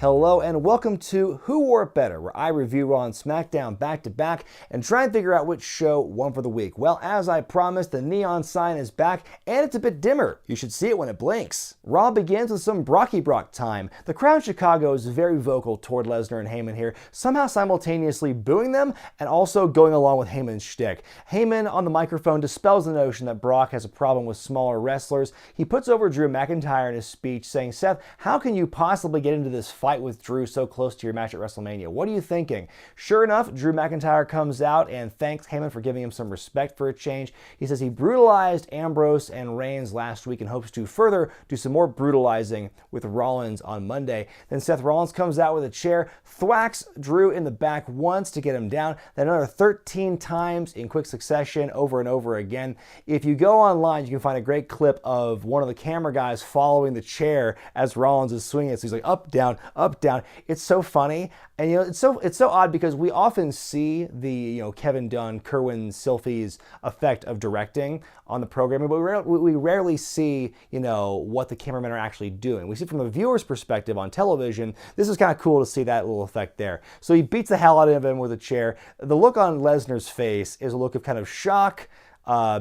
Hello and welcome to Who Wore It Better, where I review Raw and Smackdown back to back and try and figure out which show won for the week. Well, as I promised, the neon sign is back and it's a bit dimmer. You should see it when it blinks. Raw begins with some Brocky Brock time. The crowd in Chicago is very vocal toward Lesnar and Heyman here, somehow simultaneously booing them and also going along with Heyman's shtick. Heyman on the microphone dispels the notion that Brock has a problem with smaller wrestlers. He puts over Drew McIntyre in his speech saying, "Seth, how can you possibly get into this fight with Drew so close to your match at Wrestlemania? What are you thinking?" Sure enough, Drew McIntyre comes out and thanks Heyman for giving him some respect for a change. He says he brutalized Ambrose and Reigns last week and hopes to further do some more brutalizing with Rollins on Monday. Then Seth Rollins comes out with a chair, thwacks Drew in the back once to get him down, then another 13 times in quick succession over and over again. If you go online, you can find a great clip of one of the camera guys following the chair as Rollins is swinging it. So he's like up, down, up, down. It's so funny. And it's so odd because we often see the Kevin Dunn, Kerwin Silphy's effect of directing on the programming, but we rarely see what the cameramen are actually doing. We see from the viewer's perspective on television. This is kind of cool to see that little effect there. So he beats the hell out of him with a chair. The look on Lesnar's face is a look of kind of shock,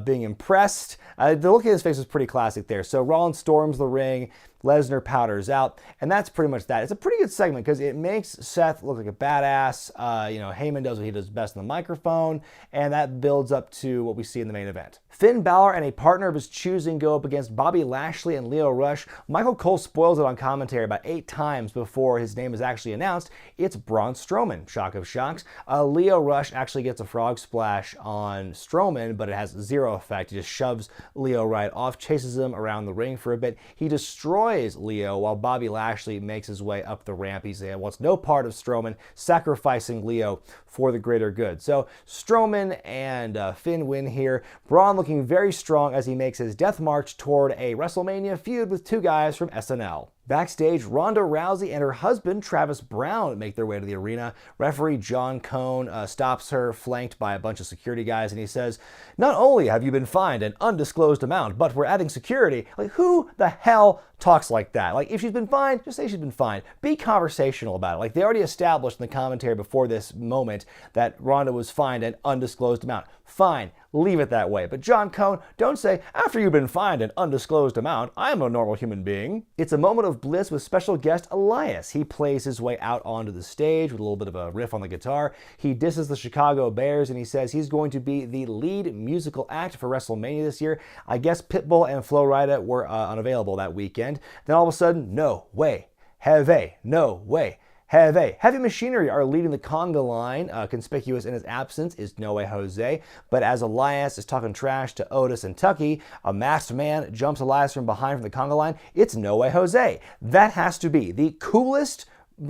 being impressed. The look at his face is pretty classic there. So Rollins storms the ring, Lesnar powders out, and that's pretty much that. It's a pretty good segment because it makes Seth look like a badass. Heyman does what he does best on the microphone, and that builds up to what we see in the main event. Finn Balor and a partner of his choosing go up against Bobby Lashley and Lio Rush. Michael Cole spoils it on commentary about 8 times before his name is actually announced. It's Braun Strowman, shock of shocks. Lio Rush actually gets a frog splash on Strowman, but it has zero effect. He just shoves Lio right off, chases him around the ring for a bit. He destroys Lio while Bobby Lashley makes his way up the ramp. He wants no part of Strowman, sacrificing Lio for the greater good. So Strowman and Finn win here. Braun looking very strong as he makes his death march toward a WrestleMania feud with 2 guys from SNL. Backstage, Ronda Rousey and her husband, Travis Brown, make their way to the arena. Referee John Cone stops her, flanked by a bunch of security guys, and he says, "Not only have you been fined an undisclosed amount, but we're adding security." Like, who the hell talks like that? Like, if she's been fined, just say she's been fined. Be conversational about it. Like, they already established in the commentary before this moment that Ronda was fined an undisclosed amount. Fine, leave it that way. But John Cone, don't say, "After you've been fined an undisclosed amount, I'm a normal human being." It's a moment of bliss with special guest Elias. He plays his way out onto the stage with a little bit of a riff on the guitar. He disses the Chicago Bears and he says he's going to be the lead musical act for WrestleMania this year. I guess Pitbull and Flo Rida were unavailable that weekend. Then all of a sudden, no way. Heavy, no way. Heavy Machinery are leading the conga line. Conspicuous in his absence is No Way Jose. But as Elias is talking trash to Otis and Tucky, a masked man jumps Elias from behind from the conga line. It's No Way Jose. That has to be the coolest,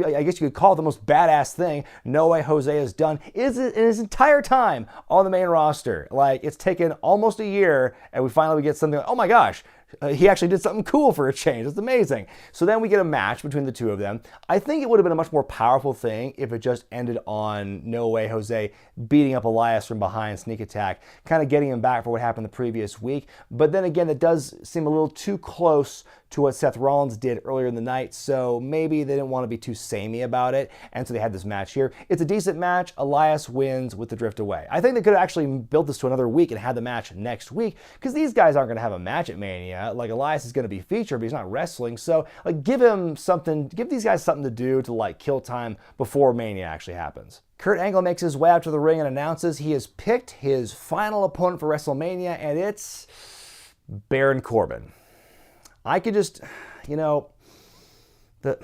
I guess you could call it the most badass thing No Way Jose has done in his entire time on the main roster. Like, it's taken almost a year, and we finally get something like, oh my gosh, he actually did something cool for a change. It's amazing. So then we get a match between the 2 of them. I think it would have been a much more powerful thing if it just ended on No Way Jose beating up Elias from behind, sneak attack, kind of getting him back for what happened the previous week. But then again, it does seem a little too close to what Seth Rollins did earlier in the night, so maybe they didn't want to be too samey about it, and so they had this match here. It's a decent match. Elias wins with the drift away. I think they could have actually built this to another week and had the match next week, because these guys aren't going to have a match at Mania. Like, Elias is going to be featured, but he's not wrestling, so like, give these guys something to do to like kill time before Mania actually happens. Kurt Angle makes his way out to the ring and announces he has picked his final opponent for WrestleMania, and it's Baron Corbin. I could just, I could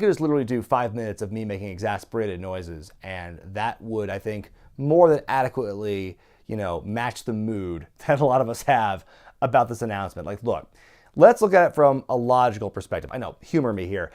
just literally do 5 minutes of me making exasperated noises, and that would, I think, more than adequately, match the mood that a lot of us have about this announcement. Like, look, let's look at it from a logical perspective. I know, humor me here.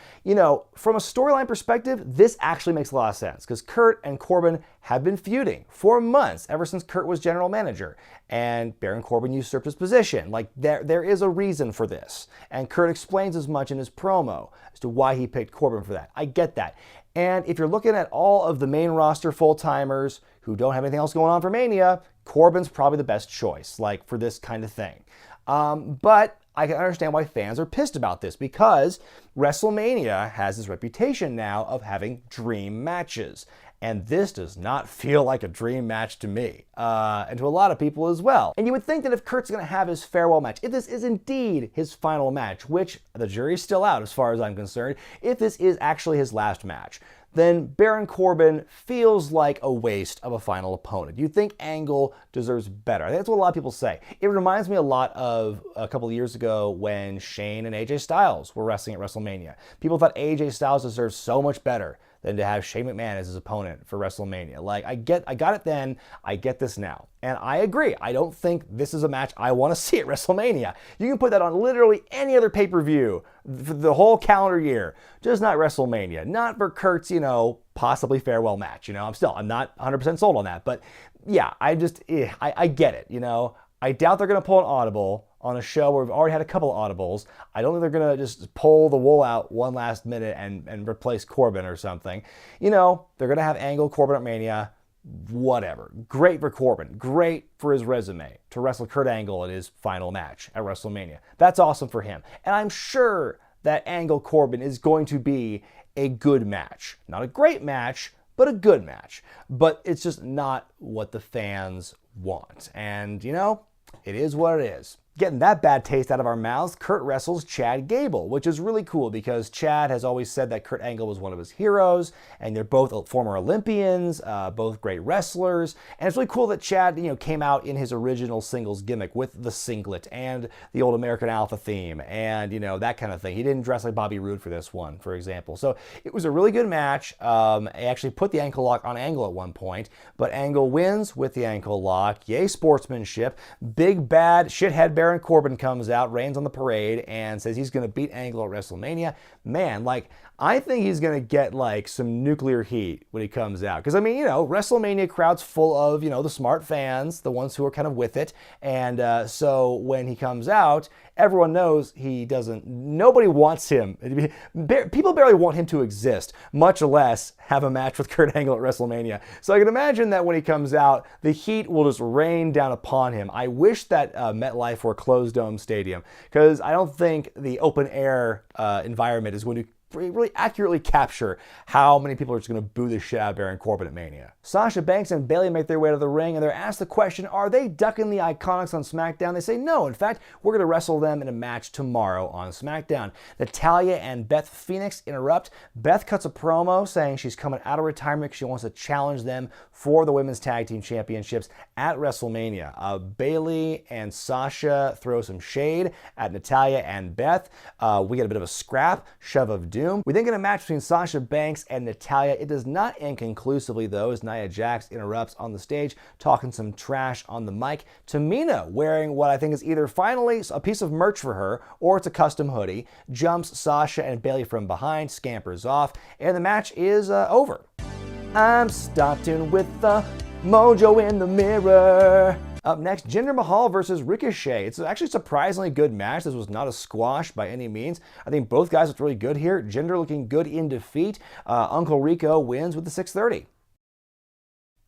From a storyline perspective, this actually makes a lot of sense because Kurt and Corbin have been feuding for months, ever since Kurt was general manager, and Baron Corbin usurped his position. Like, there is a reason for this, and Kurt explains as much in his promo as to why he picked Corbin for that. I get that. And if you're looking at all of the main roster full-timers who don't have anything else going on for Mania, Corbin's probably the best choice, like, for this kind of thing. But I can understand why fans are pissed about this, because WrestleMania has this reputation now of having dream matches. And this does not feel like a dream match to me, and to a lot of people as well. And you would think that if Kurt's going to have his farewell match, if this is indeed his final match, which the jury's still out as far as I'm concerned, if this is actually his last match, then Baron Corbin feels like a waste of a final opponent. You'd think Angle deserves better. I think that's what a lot of people say. It reminds me a lot of a couple of years ago when Shane and AJ Styles were wrestling at WrestleMania. People thought AJ Styles deserved so much better than to have Shane McMahon as his opponent for WrestleMania. Like, I got it then, I get this now. And I agree, I don't think this is a match I want to see at WrestleMania. You can put that on literally any other pay-per-view for the whole calendar year, just not WrestleMania. Not for Kurt's, possibly farewell match. I'm not 100% sold on that. But yeah, I get it, I doubt they're going to pull an audible on a show where we've already had a couple of audibles. I don't think they're going to just pull the wool out one last minute and replace Corbin or something. They're going to have Angle, Corbin at Mania, whatever. Great for Corbin. Great for his resume to wrestle Kurt Angle in his final match at WrestleMania. That's awesome for him. And I'm sure that Angle Corbin is going to be a good match. Not a great match, but a good match. But it's just not what the fans want. And, it is what it is. Getting that bad taste out of our mouths, Kurt wrestles Chad Gable, which is really cool because Chad has always said that Kurt Angle was one of his heroes, and they're both former Olympians, both great wrestlers. And it's really cool that Chad, came out in his original singles gimmick with the singlet and the old American Alpha theme and, that kind of thing. He didn't dress like Bobby Roode for this one, for example. So it was a really good match. I actually put the ankle lock on Angle at one point, but Angle wins with the ankle lock. Yay, sportsmanship. Big bad shithead Baron Corbin comes out, rains on the parade, and says he's going to beat Angle at WrestleMania. Man, I think he's going to get, some nuclear heat when he comes out. Because, WrestleMania crowd's full of, the smart fans, the ones who are kind of with it. And so when he comes out, everyone knows nobody wants him. People barely want him to exist, much less have a match with Kurt Angle at WrestleMania. So I can imagine that when he comes out, the heat will just rain down upon him. I wish that MetLife were a closed dome stadium, because I don't think the open air environment is going to really accurately capture how many people are just going to boo the shit out of Baron Corbin at Mania. Sasha Banks and Bayley make their way to the ring, and they're asked the question, are they ducking the Iconics on SmackDown? They say no. In fact, we're going to wrestle them in a match tomorrow on SmackDown. Natalya and Beth Phoenix interrupt. Beth cuts a promo saying she's coming out of retirement because she wants to challenge them for the Women's Tag Team Championships at WrestleMania. Bayley and Sasha throw some shade at Natalya and Beth. We get a bit of a scrap, shove of doom. We then get a match between Sasha Banks and Natalya. It does not end conclusively, though, as Nia Jax interrupts on the stage, talking some trash on the mic. Tamina, wearing what I think is either finally a piece of merch for her or it's a custom hoodie, jumps Sasha and Bayley from behind, scampers off, and the match is over. I'm starting with the mojo in the mirror. Up next, Jinder Mahal versus Ricochet. It's actually a surprisingly good match. This was not a squash by any means. I think both guys looked really good here. Jinder looking good in defeat. Uncle Rico wins with the 630.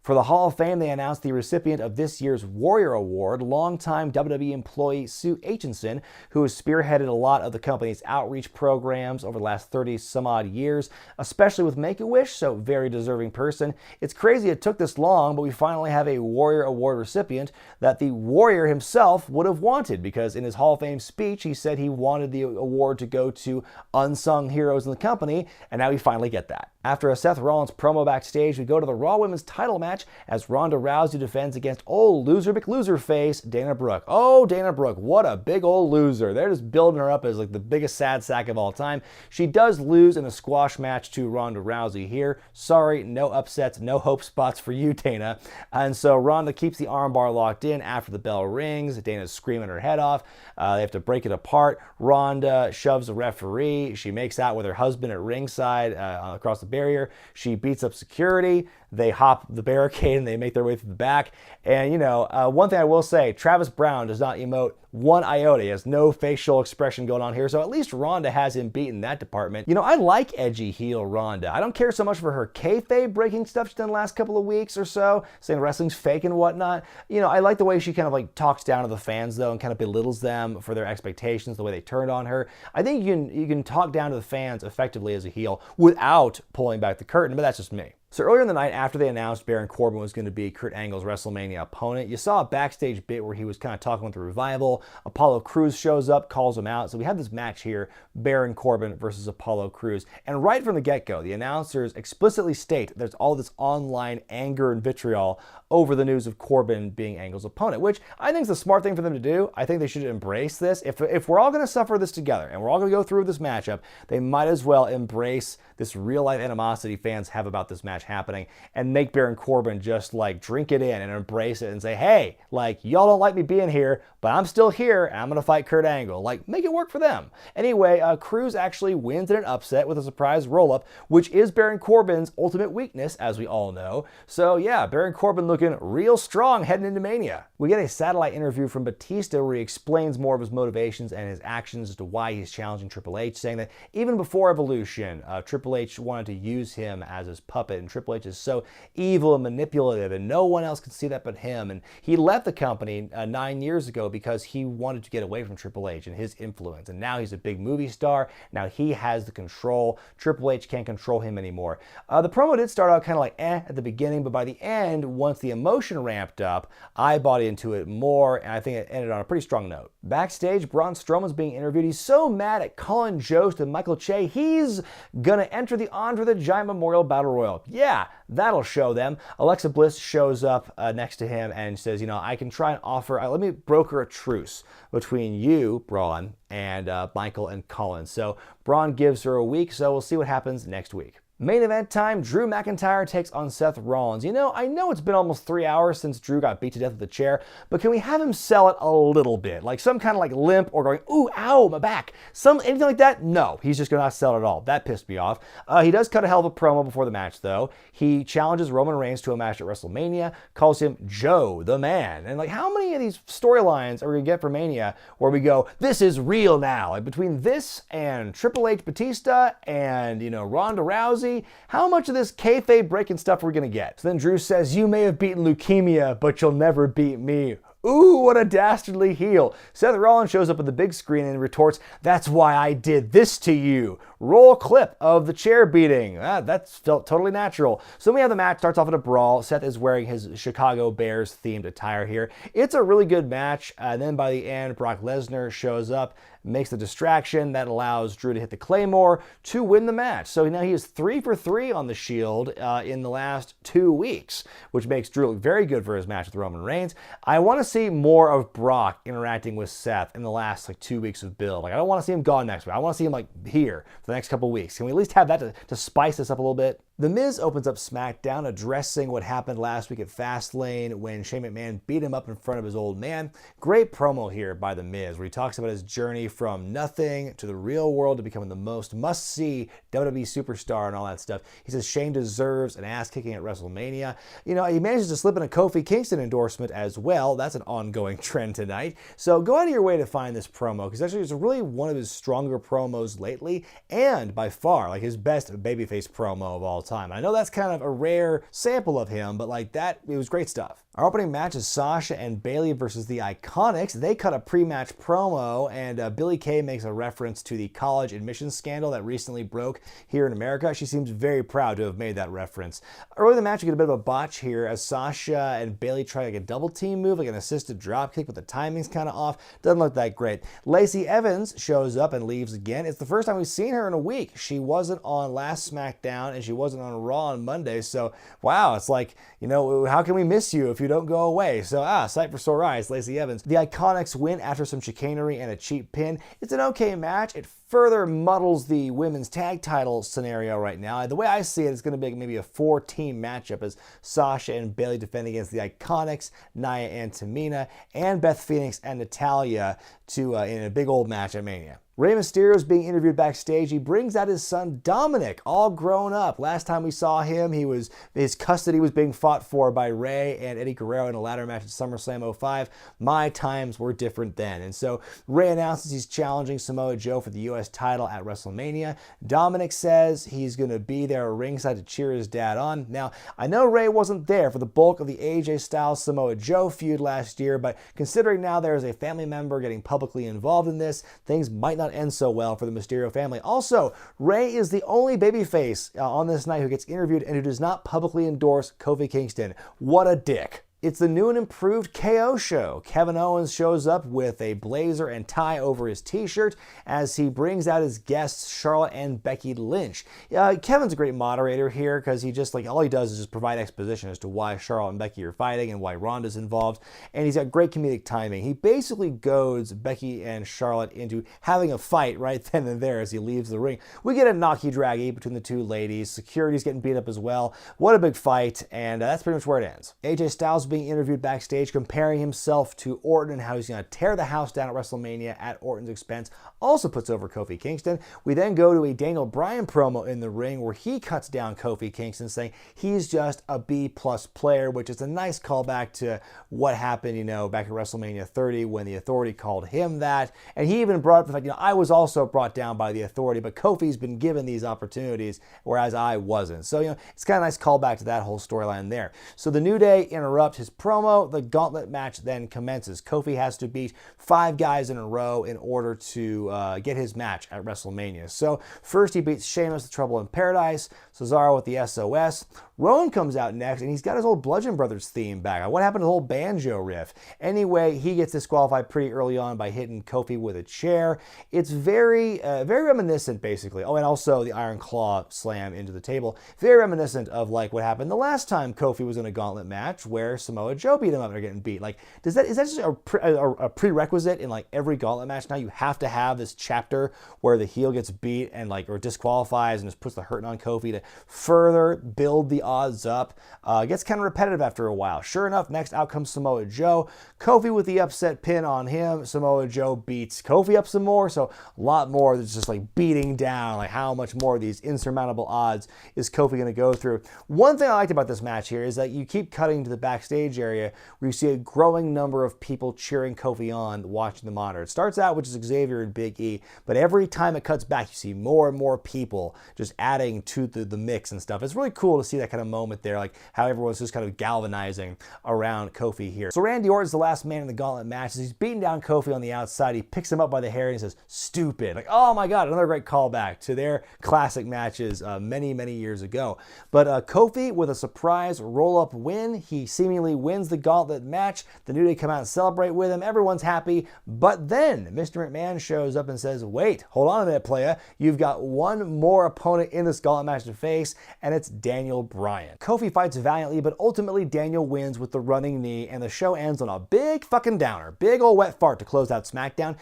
For the Hall of Fame, they announced the recipient of this year's Warrior Award, longtime WWE employee Sue Aitchison, who has spearheaded a lot of the company's outreach programs over the last 30-some-odd years, especially with Make-A-Wish, so very deserving person. It's crazy it took this long, but we finally have a Warrior Award recipient that the Warrior himself would have wanted, because in his Hall of Fame speech, he said he wanted the award to go to unsung heroes in the company, and now we finally get that. After a Seth Rollins promo backstage, we go to the Raw Women's title match as Ronda Rousey defends against old loser McLoserface, Dana Brooke. Oh, Dana Brooke, what a big old loser. They're just building her up as the biggest sad sack of all time. She does lose in a squash match to Ronda Rousey here. Sorry, no upsets, no hope spots for you, Dana. And so Ronda keeps the armbar locked in after the bell rings. Dana's screaming her head off. They have to break it apart. Ronda shoves the referee. She makes out with her husband at ringside across the barrier. She beats up security. they hop the barricade and they make their way through the back. And, you know, one thing I will say, Travis Brown does not emote one iota. He has no facial expression going on here, so at least Ronda has him beat in that department. You know, I like edgy heel Ronda. I don't care so much for her kayfabe breaking stuff she's done the last couple of weeks or so, saying wrestling's fake and whatnot. You know, I like the way she kind of like talks down to the fans though and kind of belittles them for their expectations, the way they turned on her. I think you can talk down to the fans effectively as a heel without pulling back the curtain, but that's just me. So earlier in the night, after they announced Baron Corbin was going to be Kurt Angle's WrestleMania opponent, you saw a backstage bit where he was kind of talking with the Revival. Apollo Crews shows up, calls him out. So we have this match here, Baron Corbin versus Apollo Crews. And right from the get-go, the announcers explicitly state there's all this online anger and vitriol over the news of Corbin being Angle's opponent, which I think is the smart thing for them to do. I think they should embrace this. If we're all going to suffer this together and we're all going to go through this matchup, they might as well embrace this real-life animosity fans have about this match happening and make Baron Corbin just like drink it in and embrace it and say, hey, like y'all don't like me being here, but I'm still here and I'm going to fight Kurt Angle. Like, make it work for them. Anyway, Crews actually wins in an upset with a surprise roll-up, which is Baron Corbin's ultimate weakness, as we all know. So yeah, Baron Corbin looking real strong heading into Mania. We get a satellite interview from Batista where he explains more of his motivations and his actions as to why he's challenging Triple H, saying that even before Evolution, Triple H wanted to use him as his puppet, and Triple H is so evil and manipulative, and no one else could see that but him. And he left the company 9 years ago because he wanted to get away from Triple H and his influence. And now he's a big movie star. Now he has the control. Triple H can't control him anymore. The promo did start out kind of like at the beginning, but by the end, once the emotion ramped up, I bought into it more, and I think it ended on a pretty strong note. Backstage, Braun Strowman's being interviewed. He's so mad at Colin Jost and Michael Che, he's gonna enter the Andre the Giant Memorial Battle Royal. Yeah, that'll show them. Alexa Bliss shows up next to him and says, you know, I can try and offer, let me broker a truce between you, Braun, and Michael and Colin. So Braun gives her a week, so we'll see what happens next week. Main event time, Drew McIntyre takes on Seth Rollins. You know, I know it's been almost 3 hours since Drew got beat to death with the chair, but can we have him sell it a little bit? Like some kind of like limp or going, ooh, ow, my back. Anything like that? No, he's just going to not sell it at all. That pissed me off. He does cut a hell of a promo before the match, though. He challenges Roman Reigns to a match at WrestleMania, calls him Joe the Man. And like, how many of these storylines are we going to get for Mania where we go, this is real now? Like between this and Triple H Batista and, you know, Ronda Rousey, how much of this kayfabe breaking stuff are we going to get? So then Drew says, you may have beaten leukemia, but you'll never beat me. Ooh, what a dastardly heel. Seth Rollins shows up at the big screen and retorts, that's why I did this to you. Roll clip of the chair beating. That felt totally natural. So we have the match, starts off at a brawl. Seth is wearing his Chicago Bears themed attire here. It's a really good match. And then by the end, Brock Lesnar shows up, makes the distraction that allows Drew to hit the Claymore to win the match. So now he is 3 for 3 on the Shield in the last 2 weeks, which makes Drew look very good for his match with Roman Reigns. I want to see more of Brock interacting with Seth in the last like 2 weeks of build. Like, I don't want to see him gone next week. I want to see him like here for the next couple weeks. Can we at least have that to spice this up a little bit? The Miz opens up Smackdown addressing what happened last week at Fastlane when Shane McMahon beat him up in front of his old man. Great promo here by The Miz where he talks about his journey from nothing to the real world to becoming the most must-see WWE superstar and all that stuff. He says Shane deserves an ass-kicking at WrestleMania. You know, he manages to slip in a Kofi Kingston endorsement as well. That's an ongoing trend tonight. So go out of your way to find this promo because actually it's really one of his stronger promos lately and by far like his best babyface promo of all time. I know that's kind of a rare sample of him, but like that, it was great stuff. Our opening match is Sasha and Bayley versus the Iconics. They cut a pre-match promo, and Billie Kay makes a reference to the college admissions scandal that recently broke here in America. She seems very proud to have made that reference. Early in the match, we get a bit of a botch here as Sasha and Bayley try like a double team move, like an assisted drop kick, but the timing's kind of off. Doesn't look that great. Lacey Evans shows up and leaves again. It's the first time we've seen her in a week. She wasn't on last Smackdown, and she wasn't on Raw on Monday, so wow, it's like, you know, how can we miss you if you don't go away? So, sight for sore eyes, Lacey Evans. The Iconics win after some chicanery and a cheap pin. It's an okay match. It further muddles the women's tag title scenario right now. The way I see it, it's going to be maybe a 4-team matchup as Sasha and Bayley defend against the Iconics, Nia and Tamina, and Beth Phoenix and Natalya in a big old match at Mania. Rey Mysterio is being interviewed backstage. He brings out his son Dominic, all grown up. Last time we saw him, his custody was being fought for by Rey and Eddie Guerrero in a ladder match at SummerSlam '05. My times were different then. And so Rey announces he's challenging Samoa Joe for the U.S. title at WrestleMania. Dominic says he's going to be there at ringside to cheer his dad on. Now, I know Rey wasn't there for the bulk of the AJ Styles Samoa Joe feud last year, but considering now there is a family member getting publicly involved in this, things might not end so well for the Mysterio family. Also, Rey is the only babyface on this night who gets interviewed and who does not publicly endorse Kofi Kingston. What a dick. It's the new and improved KO show. Kevin Owens shows up with a blazer and tie over his t-shirt as he brings out his guests Charlotte and Becky Lynch. Kevin's a great moderator here because he just all he does is just provide exposition as to why Charlotte and Becky are fighting and why Ronda's involved, and he's got great comedic timing. He basically goads Becky and Charlotte into having a fight right then and there as he leaves the ring. We get a knocky-draggy between the two ladies. Security's getting beat up as well. What a big fight, and that's pretty much where it ends. AJ Styles being interviewed backstage, comparing himself to Orton and how he's going to tear the house down at WrestleMania at Orton's expense, also puts over Kofi Kingston. We then go to a Daniel Bryan promo in the ring where he cuts down Kofi Kingston, saying he's just a B-plus player, which is a nice callback to what happened, back at WrestleMania 30 when the Authority called him that. And he even brought up the fact, I was also brought down by the Authority, but Kofi's been given these opportunities, whereas I wasn't. So, it's kind of a nice callback to that whole storyline there. So the New Day interrupt his promo. The gauntlet match then commences. Kofi has to beat 5 guys in a row in order to get his match at WrestleMania. So first he beats Sheamus, the Trouble in Paradise, Cesaro with the SOS. Rowan comes out next, and he's got his old Bludgeon Brothers theme back. What happened to the whole banjo riff? Anyway, he gets disqualified pretty early on by hitting Kofi with a chair. It's very reminiscent, basically. Oh, and also the Iron Claw slam into the table. Very reminiscent of what happened the last time Kofi was in a gauntlet match, where Samoa Joe beat him up and are getting beat. Is that just a prerequisite in every gauntlet match? Now you have to have this chapter where the heel gets beat and or disqualifies and just puts the hurting on Kofi to further build the odds up. It gets kind of repetitive after a while. Sure enough, next out comes Samoa Joe. Kofi with the upset pin on him. Samoa Joe beats Kofi up some more, so a lot more that's just beating down, how much more of these insurmountable odds is Kofi going to go through. One thing I liked about this match here is that you keep cutting to the backstage area where you see a growing number of people cheering Kofi on, watching the monitor. It starts out with just Xavier and Big E, but every time it cuts back, you see more and more people just adding to the mix and stuff. It's really cool to see that kind of moment there, how everyone's just kind of galvanizing around Kofi here. So Randy Orton's the last man in the gauntlet match. As he's beating down Kofi on the outside, he picks him up by the hair and he says, "Stupid." Oh my God, another great callback to their classic matches many, many years ago. But Kofi with a surprise roll-up win. He seemingly wins the gauntlet match. The New Day come out and celebrate with him. Everyone's happy. But then Mr. McMahon shows up and says, "Wait, hold on a minute, playa. You've got one more opponent in this gauntlet match to face, and it's Daniel Bryan." Kofi fights valiantly, but ultimately Daniel wins with the running knee, and the show ends on a big fucking downer. Big old wet fart to close out Smackdown.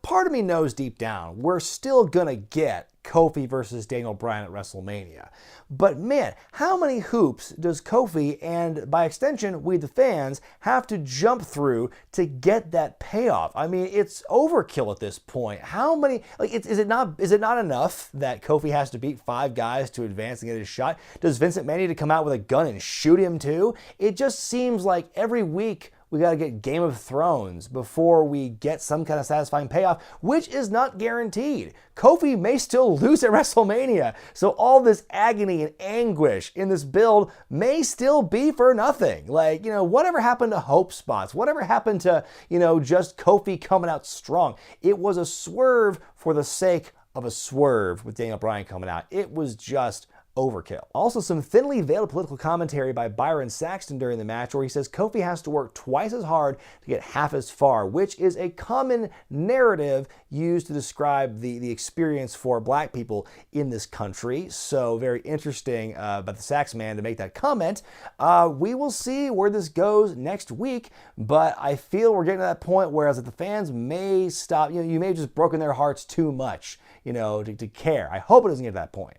Part of me knows deep down we're still gonna get Kofi versus Daniel Bryan at WrestleMania. But man, how many hoops does Kofi, and by extension we the fans, have to jump through to get that payoff? I mean, it's overkill at this point. How many, is it not enough that Kofi has to beat 5 guys to advance and get his shot? Does Vincent McMahon need to come out with a gun and shoot him too? It just seems like every week we got to get Game of Thrones before we get some kind of satisfying payoff, which is not guaranteed. Kofi may still lose at WrestleMania, so all this agony and anguish in this build may still be for nothing. Whatever happened to hope spots? Whatever happened to, just Kofi coming out strong? It was a swerve for the sake of a swerve with Daniel Bryan coming out. It was just overkill. Also, some thinly veiled political commentary by Byron Saxton during the match, where he says Kofi has to work twice as hard to get half as far, which is a common narrative used to describe the experience for black people in this country. So very interesting by the Sax man to make that comment. We will see where this goes next week, but I feel we're getting to that point where the fans may stop, you may have just broken their hearts too much, to care. I hope it doesn't get to that point.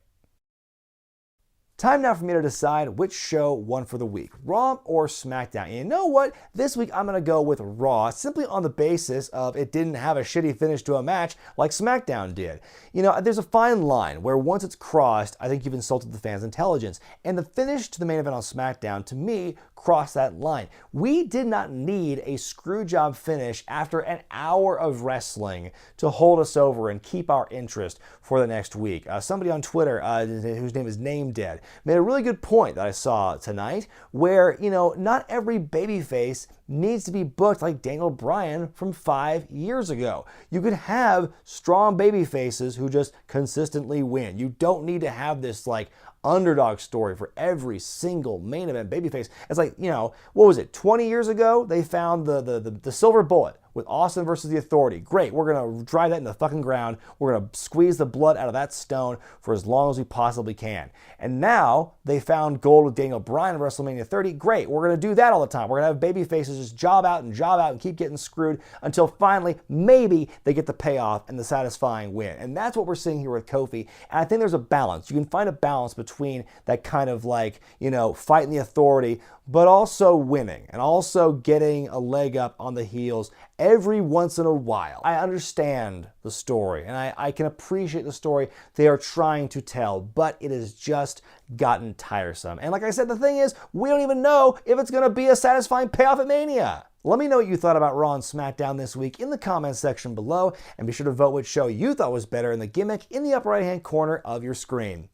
Time now for me to decide which show won for the week, Raw or Smackdown. And you know what? This week I'm going to go with Raw, simply on the basis of it didn't have a shitty finish to a match like Smackdown did. You know, there's a fine line where once it's crossed, I think you've insulted the fans' intelligence. And the finish to the main event on Smackdown, to me, crossed that line. We did not need a screwjob finish after an hour of wrestling to hold us over and keep our interest for the next week. Somebody on Twitter, whose name is NameDead, made a really good point that I saw tonight, where, you know, not every babyface needs to be booked like Daniel Bryan from 5 years ago. You could have strong babyfaces who just consistently win. You don't need to have this like underdog story for every single main event babyface. It's like, you know, what was it, 20 years ago they found the silver bullet with Austin versus the Authority. Great, we're gonna drive that in the fucking ground. We're gonna squeeze the blood out of that stone for as long as we possibly can. And now they found gold with Daniel Bryan at WrestleMania 30. Great, we're gonna do that all the time. We're gonna have baby faces just job out and keep getting screwed until finally maybe they get the payoff and the satisfying win. And that's what we're seeing here with Kofi. And I think there's a balance. You can find a balance between that kind of like, you know, fighting the Authority, but also winning and also getting a leg up on the heels every once in a while. I understand the story and I can appreciate the story they are trying to tell, but it has just gotten tiresome. And like I said, the thing is, we don't even know if it's going to be a satisfying payoff at Mania. Let me know what you thought about Raw and Smackdown this week in the comments section below, and be sure to vote which show you thought was better in the gimmick in the upper right hand corner of your screen.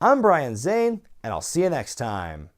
I'm Brian Zane, and I'll see you next time.